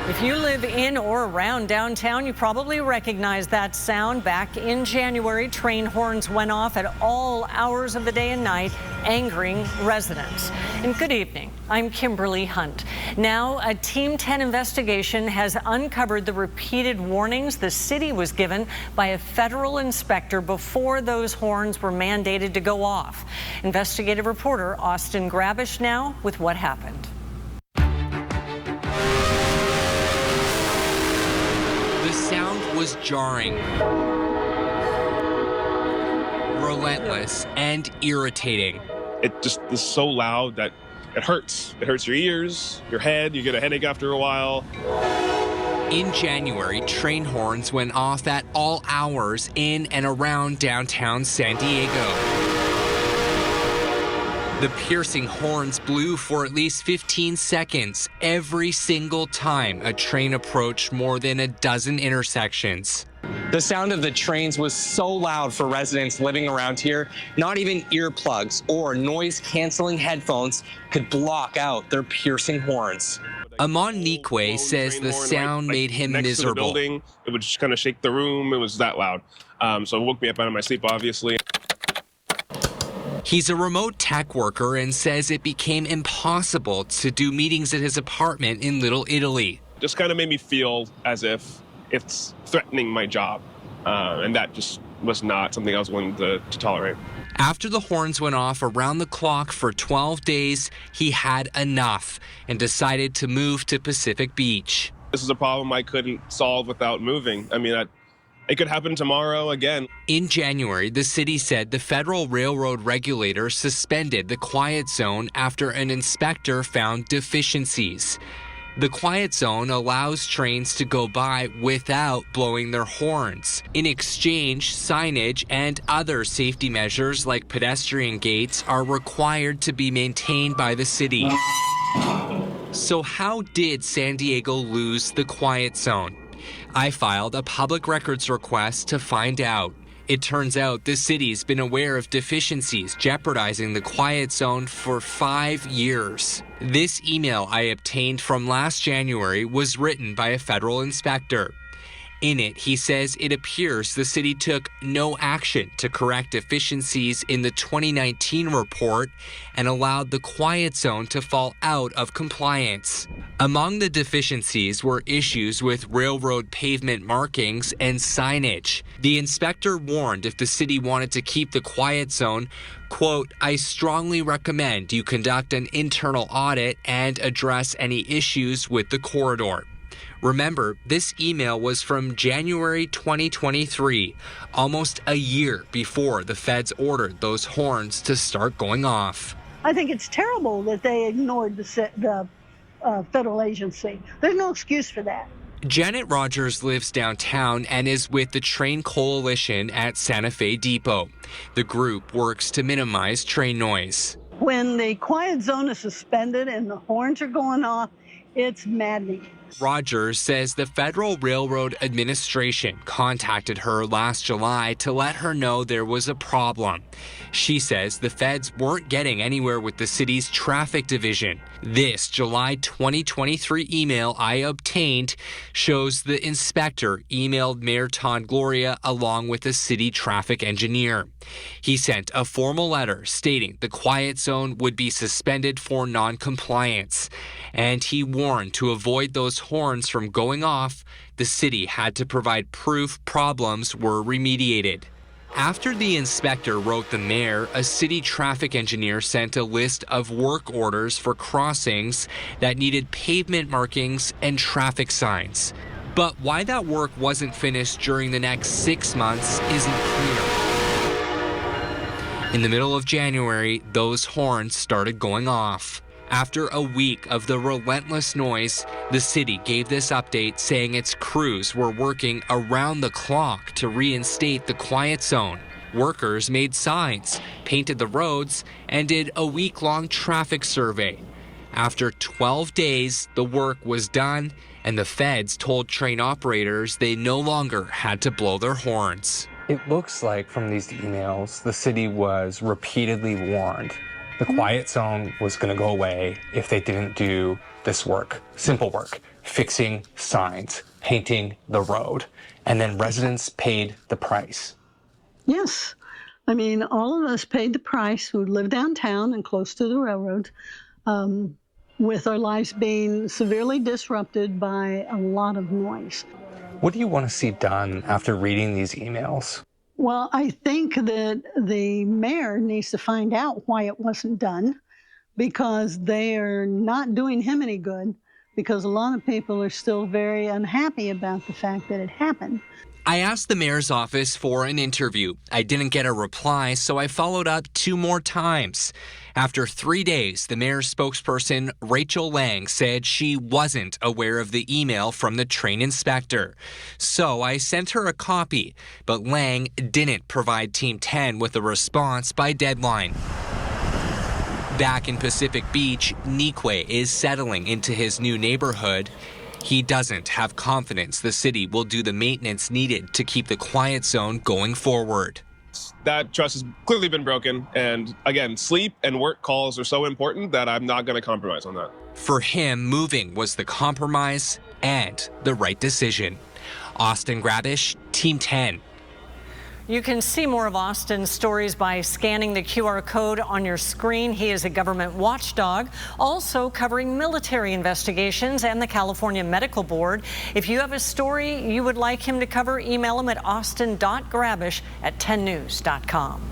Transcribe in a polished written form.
If you live in or around downtown, you probably recognize that sound. Back in January, train horns went off at all hours of the day and night, angering residents. And good evening, I'm Kimberly Hunt. Now, a Team 10 investigation has uncovered the repeated warnings the city was given by a federal inspector before those horns were mandated to go off. Investigative reporter Austin Grabish now with what happened. The sound was jarring, relentless, and irritating. It just is so loud that it hurts. It hurts your ears, your head, you get a headache after a while. In January, train horns went off at all hours in and around downtown San Diego. The piercing horns blew for at least 15 seconds every single time a train approached more than a dozen intersections. The sound of the trains was so loud for residents living around here, not even earplugs or noise-canceling headphones could block out their piercing horns. Amon Nikwe says the sound made him miserable. To the building, it would just kind of shake the room. It was that loud. So it woke me up out of my sleep, obviously. He's a remote tech worker and says it became impossible to do meetings at his apartment in Little Italy. Just kind of made me feel as if it's threatening my job. And that just was not something I was willing to tolerate. After the horns went off around the clock for 12 days, he had enough and decided to move to Pacific Beach. This is a problem I couldn't solve without moving. I mean, it could happen tomorrow again. In January, the city said the federal railroad regulator suspended the quiet zone after an inspector found deficiencies. The quiet zone allows trains to go by without blowing their horns. In exchange, signage and other safety measures like pedestrian gates are required to be maintained by the city. So how did San Diego lose the quiet zone? I filed a public records request to find out. It turns out the city's been aware of deficiencies jeopardizing the quiet zone for 5 years. This email I obtained from last January was written by a federal inspector. In it, he says it appears the city took no action to correct deficiencies in the 2019 report and allowed the quiet zone to fall out of compliance. Among the deficiencies were issues with railroad pavement markings and signage. The inspector warned if the city wanted to keep the quiet zone, quote, "I strongly recommend you conduct an internal audit and address any issues with the corridor." Remember, this email was from January 2023, almost a year before the feds ordered those horns to start going off. I think it's terrible that they ignored the federal agency. There's no excuse for that. Janet Rogers lives downtown and is with the Train Coalition at Santa Fe Depot. The group works to minimize train noise. When the quiet zone is suspended and the horns are going off, it's maddening. Rogers says the Federal Railroad Administration contacted her last July to let her know there was a problem. She says the feds weren't getting anywhere with the city's traffic division. This July 2023 email I obtained shows the inspector emailed Mayor Todd Gloria along with a city traffic engineer. He sent a formal letter stating the quiet zone would be suspended for non-compliance, and he warned to avoid those horns from going off, the city had to provide proof problems were remediated. After the inspector wrote the mayor, a city traffic engineer sent a list of work orders for crossings that needed pavement markings and traffic signs. But why that work wasn't finished during the next 6 months isn't clear. In the middle of January, those horns started going off. After a week of the relentless noise, the city gave this update saying its crews were working around the clock to reinstate the quiet zone. Workers made signs, painted the roads, and did a week-long traffic survey. After 12 days, the work was done, and the feds told train operators they no longer had to blow their horns. It looks like from these emails, the city was repeatedly warned the quiet zone was going to go away if they didn't do this work, simple work, fixing signs, painting the road, and then residents paid the price. Yes. I mean, all of us paid the price who live downtown and close to the railroad, with our lives being severely disrupted by a lot of noise. What do you want to see done after reading these emails? Well, I think that the mayor needs to find out why it wasn't done, because they are not doing him any good, because a lot of people are still very unhappy about the fact that it happened. I asked the mayor's office for an interview. I didn't get a reply, so I followed up 2 more times. After 3 days, the mayor's spokesperson, Rachel Lang, said she wasn't aware of the email from the train inspector. So I sent her a copy, but Lang didn't provide Team 10 with a response by deadline. Back in Pacific Beach, Nikwe is settling into his new neighborhood. He doesn't have confidence the city will do the maintenance needed to keep the quiet zone going forward. That trust has clearly been broken. And again, sleep and work calls are so important that I'm not going to compromise on that. For him, moving was the compromise and the right decision. Austin Grabish, Team 10. You can see more of Austin's stories by scanning the QR code on your screen. He is a government watchdog, also covering military investigations and the California Medical Board. If you have a story you would like him to cover, email him at austin.grabish@10news.com.